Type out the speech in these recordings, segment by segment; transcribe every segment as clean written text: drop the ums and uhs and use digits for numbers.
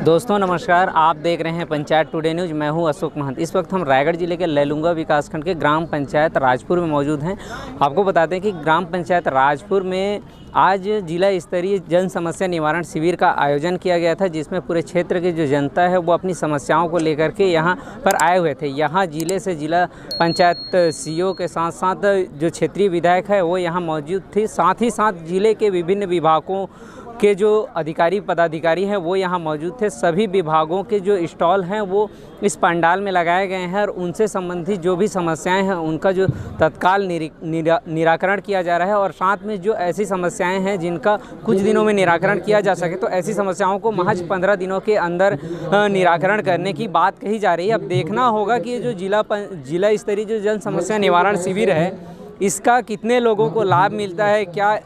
दोस्तों नमस्कार, आप देख रहे हैं पंचायत टुडे न्यूज़। मैं हूं अशोक महंत। इस वक्त हम रायगढ़ जिले के लैलूंगा विकासखंड के ग्राम पंचायत राजपुर में मौजूद हैं। आपको बताते हैं कि ग्राम पंचायत राजपुर में आज जिला स्तरीय जन समस्या निवारण शिविर का आयोजन किया गया था, जिसमें पूरे क्षेत्र की जो जनता है वो अपनी समस्याओं को लेकर के यहाँ पर आए हुए थे। यहाँ जिले से जिला पंचायत सीईओ के साथ साथ जो क्षेत्रीय विधायक है वो यहाँ मौजूद थे। साथ ही साथ जिले के विभिन्न विभागों के जो अधिकारी पदाधिकारी हैं वो यहाँ मौजूद थे। सभी विभागों के जो स्टॉल हैं वो इस पंडाल में लगाए गए हैं और उनसे संबंधित जो भी समस्याएं हैं उनका जो तत्काल निराकरण किया जा रहा है। और साथ में जो ऐसी समस्याएं हैं जिनका कुछ दिनों में निराकरण किया जा सके, तो ऐसी समस्याओं को महज 15 दिनों के अंदर निराकरण करने की बात कही जा रही है। अब देखना होगा कि ये जो जिला स्तरीय जो जन समस्या निवारण शिविर है इसका कितने लोगों को लाभ मिलता है, क्या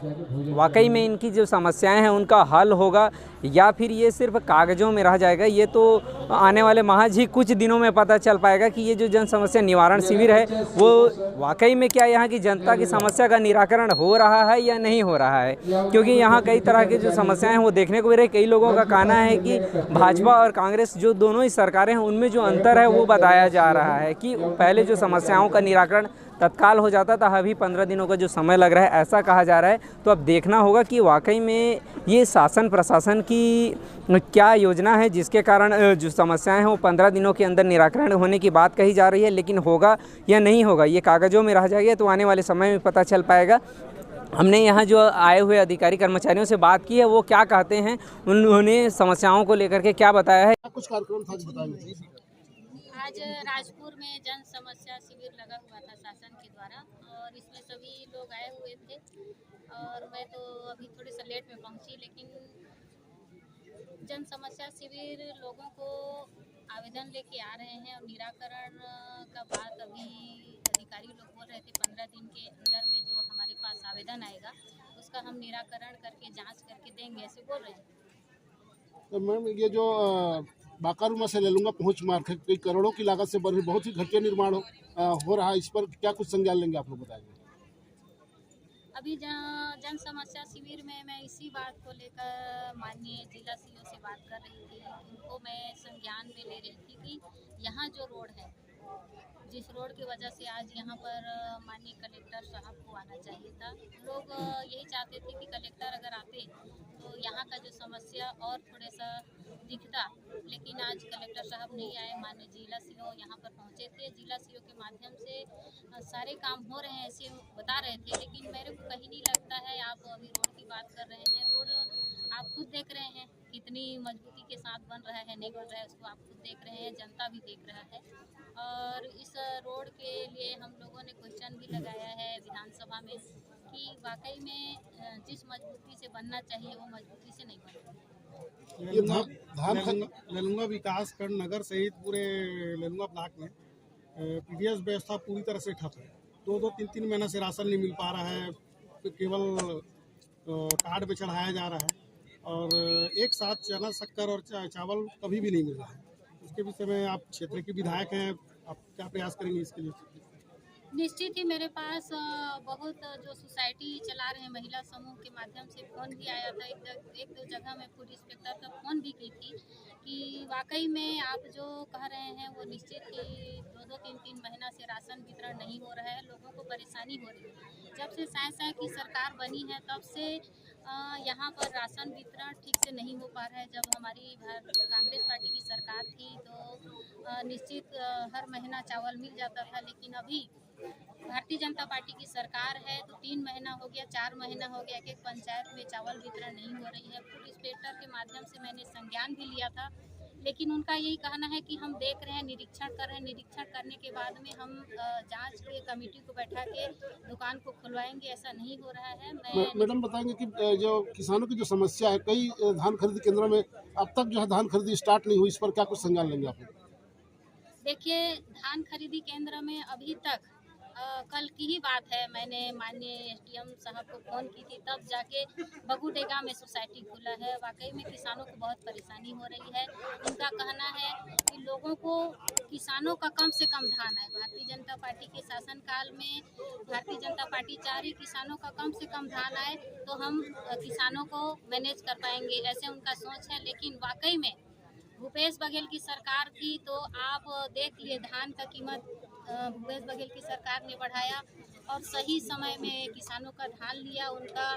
वाकई में इनकी जो समस्याएं हैं उनका हल होगा या फिर ये सिर्फ कागज़ों में रह जाएगा, ये तो आने वाले महज ही कुछ दिनों में पता चल पाएगा कि ये जो जन समस्या निवारण शिविर है वो वाकई में क्या यहाँ की जनता की समस्या का निराकरण हो रहा है या नहीं हो रहा है। क्योंकि यहाँ कई तरह की जो समस्याएं हैं वो देखने को मिल रही है। कई लोगों का कहना है कि भाजपा और कांग्रेस जो दोनों ही सरकारें हैं उनमें जो अंतर है वो बताया जा रहा है कि पहले जो समस्याओं का निराकरण तत्काल हो जाता था, अभी 15 दिनों का जो समय लग रहा है ऐसा कहा जा रहा है। तो अब देखना होगा कि वाकई में ये शासन प्रशासन की क्या योजना है जिसके कारण जो समस्याएं हैं वो 15 दिनों के अंदर निराकरण होने की बात कही जा रही है। लेकिन होगा या नहीं होगा, ये कागज़ों में रह जाएगा तो आने वाले समय में पता चल पाएगा। हमने यहाँ जो आए हुए अधिकारी कर्मचारियों से बात की है वो क्या कहते हैं, उन्होंने समस्याओं को लेकर के क्या बताया है। कुछ कार्यक्रम था बताएंगे। आज राजपुर में जन समस्या शिविर लगा हुआ था शासन के द्वारा और इसमें सभी लोग आए हुए थे और मैं तो अभी थोड़ी सा लेट में पहुंची, लेकिन जन समस्या शिविर लोगों को आवेदन लेके आ रहे हैं और निराकरण का बात अभी अधिकारी लोग बोल रहे थे 15 दिन के अंदर में जो हमारे पास आवेदन आएगा उसका हम निराकरण करके जाँच करके देंगे, ऐसे बोल रहे हैं। तो मैम ये जो बाकारूमा से लैलूंगा पहुंच मार्ग है, कई करोड़ों की लागत से बन बहुत ही घटिया निर्माण हो रहा है, इस पर क्या कुछ संज्ञान लेंगे आप लोग बताएंगे। अभी जन समस्या शिविर में मैं इसी बात को लेकर माननीय जिला सीईओ से बात कर रही थी। उनको मैं संज्ञान में ले रही थी कि यहाँ जो रोड है, जिस रोड की वजह से आज यहाँ पर माननीय कलेक्टर साहब को आना चाहिए था, लोग यही चाहते थे कि कलेक्टर अगर आते तो यहाँ का जो समस्या और थोड़े सा दिखता, लेकिन आज कलेक्टर साहब नहीं आए। माननीय जिला सीईओ यहाँ पर पहुँचे थे, जिला सीईओ के माध्यम से सारे काम हो रहे हैं ऐसे बता रहे थे, लेकिन मेरे को कहीं नहीं लगता है। आप अभी रोड की बात कर रहे हैं, रोड आप खुद देख रहे हैं कितनी मजबूती के साथ बन रहा है, नहीं बन रहा है उसको आप खुद देख रहे हैं, जनता भी देख रहा है। और इस रोड के लिए हम लोगों ने क्वेश्चन भी लगाया है विधानसभा में कि वाकई में जिस मजबूती से बनना चाहिए वो मजबूती से नहीं बन रहा है। लैलूंगा विकास खंड नगर सहित पूरे लैलूंगा ब्लॉक में पीडीएस व्यवस्था पूरी तरह से ठप है। 2-3 महीना से राशन नहीं मिल पा रहा है, केवल कार्ड पे चढ़ाया जा रहा है और एक साथ चना शक्कर और चावल कभी भी नहीं मिल रहा है। इसके विषय में आप क्षेत्र के विधायक हैं, आप क्या प्रयास करेंगे इसके लिए? निश्चित ही मेरे पास बहुत जो सोसाइटी चला रहे हैं महिला समूह के माध्यम से फ़ोन भी आया था। एक दो जगह मैं फूड इंस्पेक्टर तक फ़ोन भी की थी कि वाकई में आप जो कह रहे हैं वो निश्चित ही 2-3 महीना से राशन वितरण नहीं हो रहा है, लोगों को परेशानी हो रही है। जब से साय की सरकार बनी है तब से यहाँ पर राशन वितरण ठीक से नहीं हो पा रहा है। जब हमारी कांग्रेस पार्टी की सरकार थी तो निश्चित हर महीना चावल मिल जाता था, लेकिन अभी भारतीय जनता पार्टी की सरकार है तो 3 महीना हो गया, 4 महीना हो गया, एक पंचायत में चावल वितरण नहीं हो रही है। फूड इंस्पेक्टर के माध्यम से मैंने संज्ञान भी लिया था, लेकिन उनका यही कहना है कि हम देख रहे हैं, निरीक्षण कर रहे हैं, निरीक्षण करने के बाद में हम जांच के कमेटी को बैठा के दुकान को खुलवाएंगे। ऐसा नहीं हो रहा है। मैडम बताएंगे कि जो किसानों की जो समस्या है, कई धान खरीदी केंद्रों में अब तक जो है धान खरीदी स्टार्ट नहीं हुई, इस पर क्या कुछ संज्ञान लेंगे आप लोग? देखिए, धान खरीदी केंद्र में अभी तक कल की ही बात है, मैंने माननीय एसडीएम साहब को फ़ोन की थी, तब जाके बगुडेगा में सोसाइटी खुला है। वाकई में किसानों को बहुत परेशानी हो रही है। उनका कहना है कि लोगों को किसानों का कम से कम धान है। भारतीय जनता पार्टी के शासनकाल में भारतीय जनता पार्टी चाह रही किसानों का कम से कम धान आए तो हम किसानों को मैनेज कर पाएंगे, ऐसे उनका सोच है। लेकिन वाकई में भूपेश बघेल की सरकार थी तो आप देख लिए धान का कीमत भूपेश बघेल की सरकार ने बढ़ाया और सही समय में किसानों का धान लिया। उनका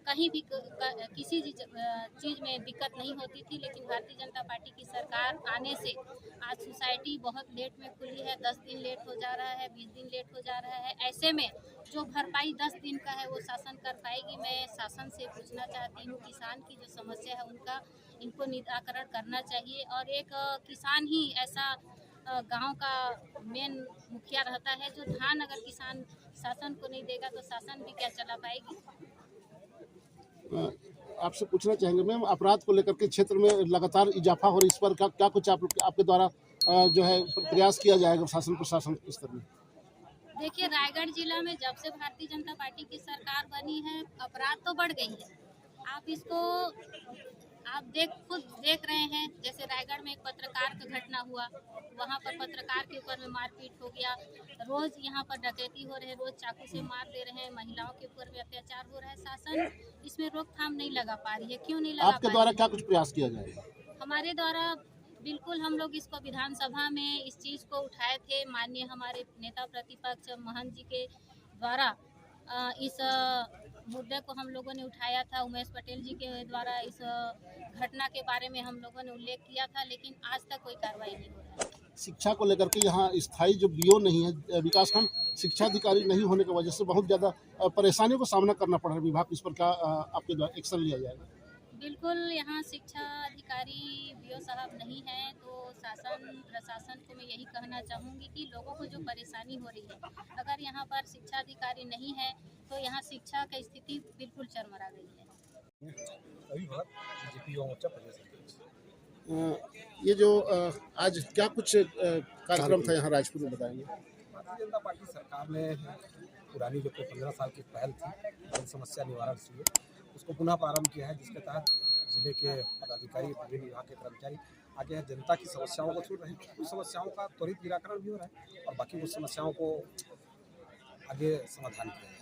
कहीं भी किसी चीज़ में दिक्कत नहीं होती थी। लेकिन भारतीय जनता पार्टी की सरकार आने से आज सोसाइटी बहुत लेट में खुली है। 10 दिन लेट हो जा रहा है, 20 दिन लेट हो जा रहा है। ऐसे में जो भरपाई 10 दिन का है वो शासन कर पाएगी। मैं शासन से पूछना चाहती हूँ, किसान की जो समस्या है उनका इनको निराकरण करना चाहिए। और एक किसान ही ऐसा गांव का मेन मुखिया रहता है जो धान अगर किसान शासन को नहीं देगा तो शासन भी क्या चला पाएगी। आपसे पूछना चाहेंगे मैम, अपराध को लेकर के क्षेत्र में लगातार इजाफा हो रहा है, इस पर क्या कुछ आपके द्वारा जो है प्रयास किया जाएगा शासन प्रशासन के स्तर में? देखिए, रायगढ़ जिला में जब से भारतीय जनता पार्टी की सरकार बनी है अपराध तो बढ़ गई है। आप इसको खुद देख रहे हैं। जैसे रायगढ़ में एक पत्रकार का घटना हुआ, वहाँ पर पत्रकार के ऊपर में मारपीट हो गया। रोज यहाँ पर डकैती हो रहे हैं, रोज चाकू से मार दे रहे हैं, महिलाओं के ऊपर में अत्याचार हो रहा है। शासन इसमें रोकथाम नहीं लगा पा रही है। क्यों नहीं लगा पा रही है? आपके द्वारा क्या कुछ प्रयास किया जाएगा? हमारे द्वारा बिल्कुल हम लोग इसको विधानसभा में इस चीज़ को उठाए थे। माननीय हमारे नेता प्रतिपक्ष महंत जी के द्वारा इस मुद्दे को हम लोगों ने उठाया था। उमेश पटेल जी के द्वारा इस घटना के बारे में हम लोगों ने उल्लेख किया था, लेकिन आज तक कोई कार्रवाई नहीं हो रहा है। शिक्षा को लेकर के यहाँ स्थायी जो बीओ नहीं है, विकासखंड शिक्षा अधिकारी नहीं होने की वजह से बहुत ज़्यादा परेशानियों का सामना करना पड़ रहा है विभाग। इस पर क्या आपके द्वारा एक्शन लिया जाएगा? बिल्कुल, यहाँ शिक्षा अधिकारी बीओ साहब नहीं है तो शासन प्रशासन को मैं यही कहना चाहूँगी कि लोगों को जो परेशानी हो रही है, अगर यहाँ पर शिक्षा अधिकारी नहीं है तो यहाँ शिक्षा की स्थिति बिल्कुल चरमरा गई है। ये जो आज क्या कुछ कार्यक्रम था यहाँ राजपुर में, बताएंगे? भारतीय जनता पार्टी सरकार ने पुरानी जो 15 साल की पहल थी जन समस्या निवारण शिविर, उसको पुनः प्रारंभ किया है, जिसके तहत जिले के पदाधिकारी, विभिन्न विभाग के कर्मचारी आगे जनता की समस्याओं को सुन रहे हैं। कुछ समस्याओं का त्वरित निराकरण भी हो रहा है और बाकी कुछ समस्याओं को आगे समाधान किया जाए।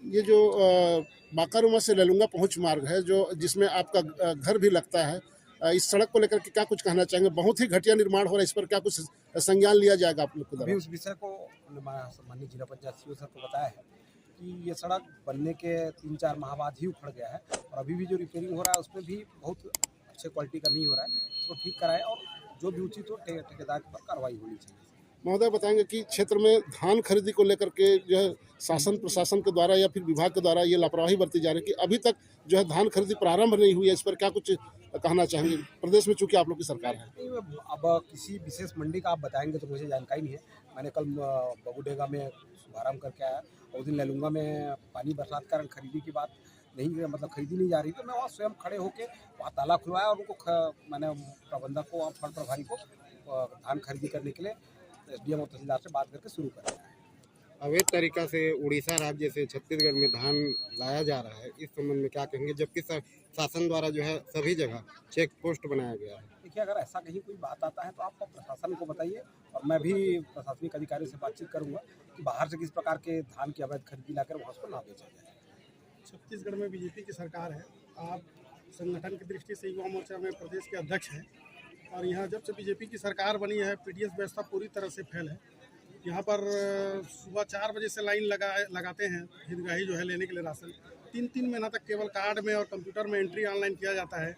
ये जो बाकारूमा से लैलूंगा पहुंच मार्ग है, जो जिसमें आपका घर भी लगता है, इस सड़क को लेकर के क्या कुछ कहना चाहेंगे? बहुत ही घटिया निर्माण हो रहा है, इस पर क्या कुछ संज्ञान लिया जाएगा आप लोग को? अभी उस विषय को माननीय जिला पंचायत सीओ सर को बताया है कि ये सड़क बनने के 3-4 माह बाद ही उखड़ गया है और अभी भी जो रिपेयरिंग हो रहा है उसमें भी बहुत अच्छे क्वालिटी का नहीं हो रहा है। इसको ठीक कराए और जो भी उचित हो ठेकेदार पर कार्रवाई होनी चाहिए। महोदय, बताएंगे कि क्षेत्र में धान खरीदी को लेकर के जो है शासन प्रशासन के द्वारा या फिर विभाग के द्वारा ये लापरवाही बरती जा रही है कि अभी तक जो है धान खरीदी प्रारंभ नहीं हुई है, इस पर क्या कुछ कहना चाहेंगे? प्रदेश में चूंकि आप लोग की सरकार है। अब किसी विशेष मंडी का आप बताएंगे तो मुझे जानकारी नहीं है। मैंने कल बबूडेगा में शुभारम्भ करके आया और उस दिन लैलूंगा में पानी बरसात के कारण खरीदी की बात नहीं, मतलब खरीदी नहीं जा रही, तो मैं वहाँ स्वयं खड़े होकर वहाँ ताला खुलवाया और उनको मैंने प्रबंधक को और फल प्रभारी को धान खरीदी करने के लिए एसडीएम और तहसीलदार से बात करके शुरू कर। अवैध तरीका से उड़ीसा राज्य से छत्तीसगढ़ में धान लाया जा रहा है, इस संबंध में क्या कहेंगे? जबकि शासन द्वारा जो है सभी जगह चेक पोस्ट बनाया गया है। देखिए, अगर ऐसा कहीं कोई बात आता है तो आप प्रशासन को बताइए और मैं भी प्रशासनिक अधिकारियों से बातचीत करूंगा कि बाहर से किस प्रकार के धान की अवैध खरीदी लाकर वहाँ उसको ना बेचा जाए। छत्तीसगढ़ में बीजेपी की सरकार है। आप संगठन की दृष्टि से युवा मोर्चा में प्रदेश के अध्यक्ष हैं और यहाँ जब से बीजेपी की सरकार बनी है पीडीएस व्यवस्था पूरी तरह से फेल है। यहाँ पर सुबह 4 बजे से लाइन लगाते हैं हितग्राही जो है लेने के लिए राशन। 3-3 महीना तक केवल कार्ड में और कंप्यूटर में एंट्री ऑनलाइन किया जाता है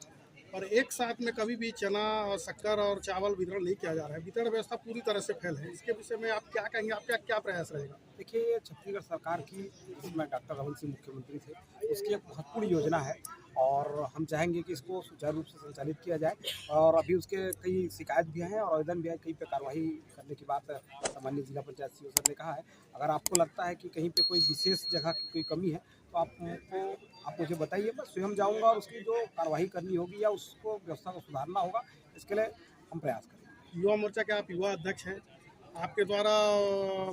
और एक साथ में कभी भी चना और शक्कर और चावल वितरण नहीं किया जा रहा है। वितरण व्यवस्था पूरी तरह से फेल है। इसके विषय में आप क्या कहेंगे? आपका क्या प्रयास रहेगा? देखिए, ये छत्तीसगढ़ सरकार की, जिसमें डॉक्टर रमन सिंह मुख्यमंत्री थे, उसकी एक महत्वपूर्ण योजना है और हम चाहेंगे कि इसको सुचारू रूप से संचालित किया जाए। और अभी उसके कई शिकायत भी हैं और आवेदन भी है, कहीं पे कार्रवाई करने की बात सामान्य जिला पंचायत सीओ सर ने कहा है। अगर आपको लगता है कि कहीं पे कोई विशेष जगह की कोई कमी है तो आप मुझे बताइए, मैं स्वयं जाऊंगा और उसकी जो कार्रवाई करनी होगी या उसको व्यवस्था को सुधारना होगा, इसके लिए हम प्रयास करेंगे। युवा मोर्चा के आप युवा अध्यक्ष हैं, आपके द्वारा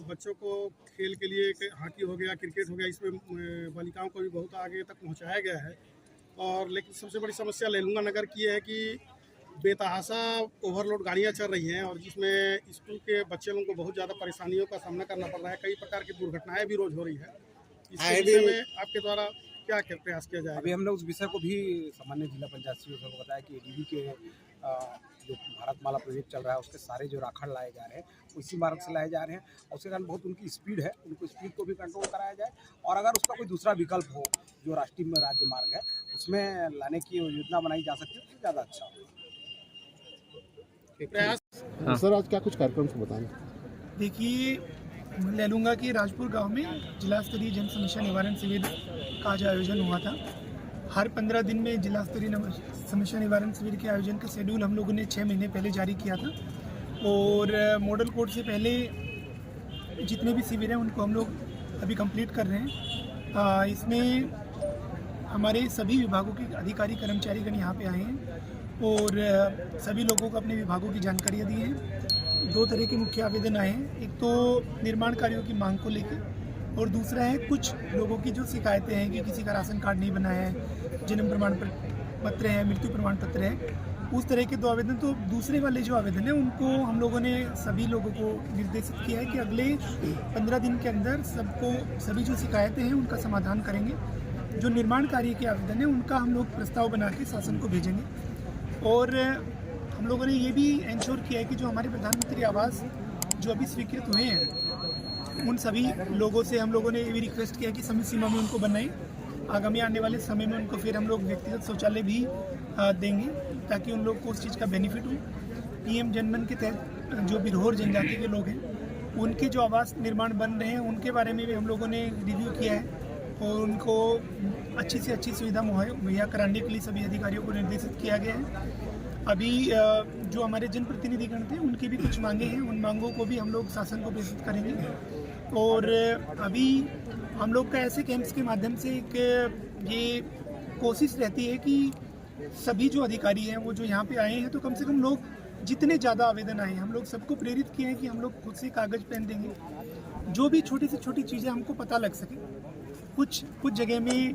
बच्चों को खेल के लिए हॉकी हो गया, क्रिकेट हो गया, इसमें बालिकाओं को भी बहुत आगे तक पहुँचाया गया है। और लेकिन सबसे बड़ी समस्या लैलूंगा नगर की है कि बेतहाशा ओवरलोड गाड़ियां चल रही हैं और जिसमें स्कूल के बच्चे लोगों को बहुत ज़्यादा परेशानियों का सामना करना पड़ रहा है। कई प्रकार की दुर्घटनाएं भी रोज हो रही है। इसके विषय में आपके द्वारा क्या प्रयास किया जाएगा? अभी हमने उस विषय को भी सामान्य जिला पंचायत सचिव को बताया कि एडीबी के जो भारतमाला प्रोजेक्ट चल रहा है उसके सारे जो राखड़ लाए जा रहे हैं उसी मार्ग से लाए जा रहे हैं और उसके कारण बहुत उनकी स्पीड है, उनको स्पीड को भी कंट्रोल कराया जाए और अगर उसका कोई दूसरा विकल्प हो जो राष्ट्रीय राज्य मार्ग है उसमें लाने की योजना बनाई जा सकती है तो ज़्यादा अच्छा हो। सर आज क्या कुछ कार्यक्रम से बताएं? देखिए, लैलूंगा के राजपुर गांव में जिला स्तरीय जन समस्या निवारण शिविर का आज आयोजन हुआ था। हर 15 दिन में जिला स्तरीय समस्या निवारण शिविर के आयोजन का शेड्यूल हम लोगों ने 6 महीने पहले जारी किया था और मॉडल कोड से पहले जितने भी शिविर हैं उनको हम लोग अभी कंप्लीट कर रहे हैं। इसमें हमारे सभी विभागों के अधिकारी कर्मचारीगण यहाँ पे आए हैं और सभी लोगों को अपने विभागों की जानकारियाँ दी हैं। 2 तरह के मुख्य आवेदन आए हैं, एक तो निर्माण कार्यों की मांग को लेकर और दूसरा है कुछ लोगों की जो शिकायतें हैं कि किसी का राशन कार्ड नहीं बनाया है, जन्म प्रमाण पत्र है, मृत्यु प्रमाण पत्र है, उस तरह के 2 आवेदन। तो दूसरे वाले जो आवेदन है उनको हम लोगों ने सभी लोगों को निर्देशित किया है कि अगले 15 दिन के अंदर सभी जो शिकायतें हैं उनका समाधान करेंगे। जो निर्माण कार्य के आवेदन है उनका हम लोग प्रस्ताव बना के शासन को भेजेंगे और हम लोगों ने ये भी इंश्योर किया है कि जो हमारे प्रधानमंत्री आवास जो अभी स्वीकृत हुए हैं उन सभी लोगों से हम लोगों ने ये भी रिक्वेस्ट किया कि समय सीमा में उनको बनाएं। आगामी आने वाले समय में उनको फिर हम लोग व्यक्तिगत शौचालय भी देंगे ताकि उन लोग को उस चीज़ का बेनिफिट हो। पीएम जनमन के तहत जो बिरहोर जनजाति के लोग हैं उनके जो आवास निर्माण बन रहे हैं उनके बारे में भी हम लोगों ने रिव्यू किया है और उनको अच्छी से अच्छी सुविधा मुहैया कराने के लिए सभी अधिकारियों को निर्देशित किया गया है। अभी जो हमारे जनप्रतिनिधिगण थे उनकी भी कुछ मांगे हैं, उन मांगों को भी हम लोग शासन को प्रेषित करेंगे और अभी हम लोग का ऐसे कैंप्स के माध्यम से एक ये कोशिश रहती है कि सभी जो अधिकारी हैं वो जो यहाँ पे आए हैं तो कम से कम लोग जितने ज़्यादा आवेदन आए हम लोग सबको प्रेरित किए हैं कि हम लोग खुद से कागज़ पेन देंगे, जो भी छोटी से छोटी चीज़ें हमको पता लग सके। कुछ जगह में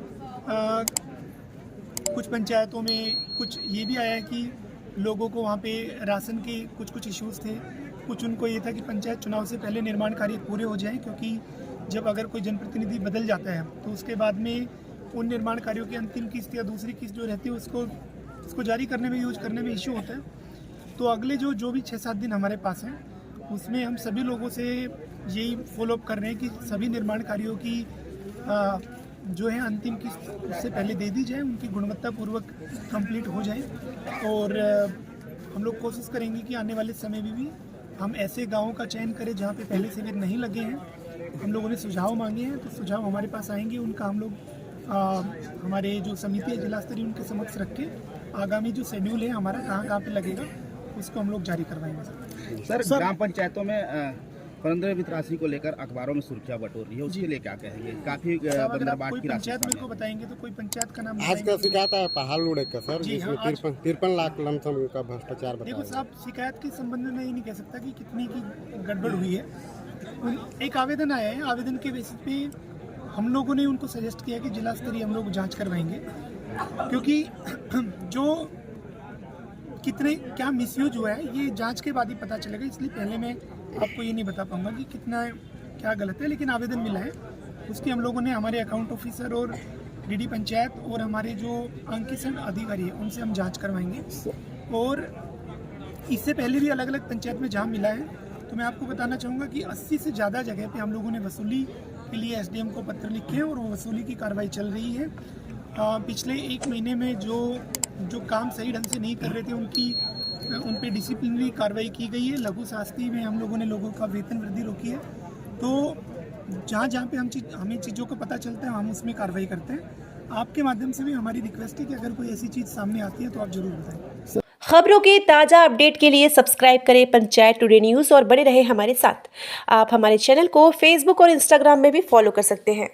कुछ पंचायतों में कुछ ये भी आया है कि लोगों को वहाँ पे राशन के कुछ इश्यूज़ थे, कुछ उनको ये था कि पंचायत चुनाव से पहले निर्माण कार्य पूरे हो जाएं क्योंकि जब अगर कोई जनप्रतिनिधि बदल जाता है तो उसके बाद में उन निर्माण कार्यों की अंतिम किस्त या दूसरी किस्त जो रहती है उसको जारी करने में यूज करने में इश्यू होता है। तो अगले जो भी 6-7 दिन हमारे पास हैं उसमें हम सभी लोगों से यही फॉलोअप कर रहे हैं कि सभी निर्माण कार्यों की जो है अंतिम किस्त उससे पहले दे दी जाए, उनकी गुणवत्तापूर्वक कंप्लीट हो जाए और हम लोग कोशिश करेंगे कि आने वाले समय में भी हम ऐसे गाँवों का चयन करें जहाँ पे पहले शिविर नहीं लगे हैं। हम लोगों ने सुझाव मांगे हैं तो सुझाव हमारे पास आएंगे, उनका हम लोग हमारे जो समिति है जिला स्तरीय उनके समक्ष रख के आगामी जो शेड्यूल है हमारा कहाँ पे लगेगा उसको हम लोग जारी करवाएंगे। सर ग्राम पंचायतों में पुरंदर वित्त राशि को लेकर अखबारों में सुर्खियां बटोर रही है, उसके लिए क्या कहेंगे? काफी बंदरबाट की राशि पंचायत मेरे को बताएंगे तो कोई पंचायत का नाम आज का शिकायत है पहाड़ लुढ़े का सर, जिसमें 53 लाख लमसम का भ्रष्टाचार बताया। देखो साहब, शिकायत के संबंध में ये नहीं कह सकता कि कितनी की गड़बड़ हुई है। एक आवेदन आया है, आवेदन के बेसिस पे हम लोगों ने उनको सजेस्ट किया कि जिला स्तरीय हम लोग जांच करवाएंगे क्योंकि जो कितने क्या मिसयूज हुआ है ये जांच के बाद ही पता चलेगा, इसलिए पहले मैं आपको ये नहीं बता पाऊंगा कि कितना क्या गलत है। लेकिन आवेदन मिला है, उसकी हम लोगों ने हमारे अकाउंट ऑफिसर और डीडी पंचायत और हमारे जो अंकित अधिकारी है उनसे हम जांच करवाएंगे। और इससे पहले भी अलग अलग पंचायत में जहाँ मिला है तो मैं आपको बताना चाहूँगा कि 80 से ज़्यादा जगह पे हम लोगों ने वसूली के लिए एसडीएम को पत्र लिखे हैं और वो वसूली की कार्रवाई चल रही है। पिछले 1 महीने में जो काम सही ढंग से नहीं कर रहे थे उन पे डिसिप्लिनरी कार्रवाई की गई है। लघु शास्त्री में हम लोगों ने लोगों का वेतन वृद्धि रोकी है। तो जहाँ पे हमें चीज़ों को पता चलता है हम उसमें कार्रवाई करते हैं। आपके माध्यम से भी हमारी रिक्वेस्ट है कि अगर कोई ऐसी चीज़ सामने आती है तो आप जरूर बताएं। खबरों के ताज़ा अपडेट के लिए सब्सक्राइब करें पंचायत टुडे न्यूज़ और बने रहें हमारे साथ। आप हमारे चैनल को फेसबुक और इंस्टाग्राम में भी फॉलो कर सकते हैं।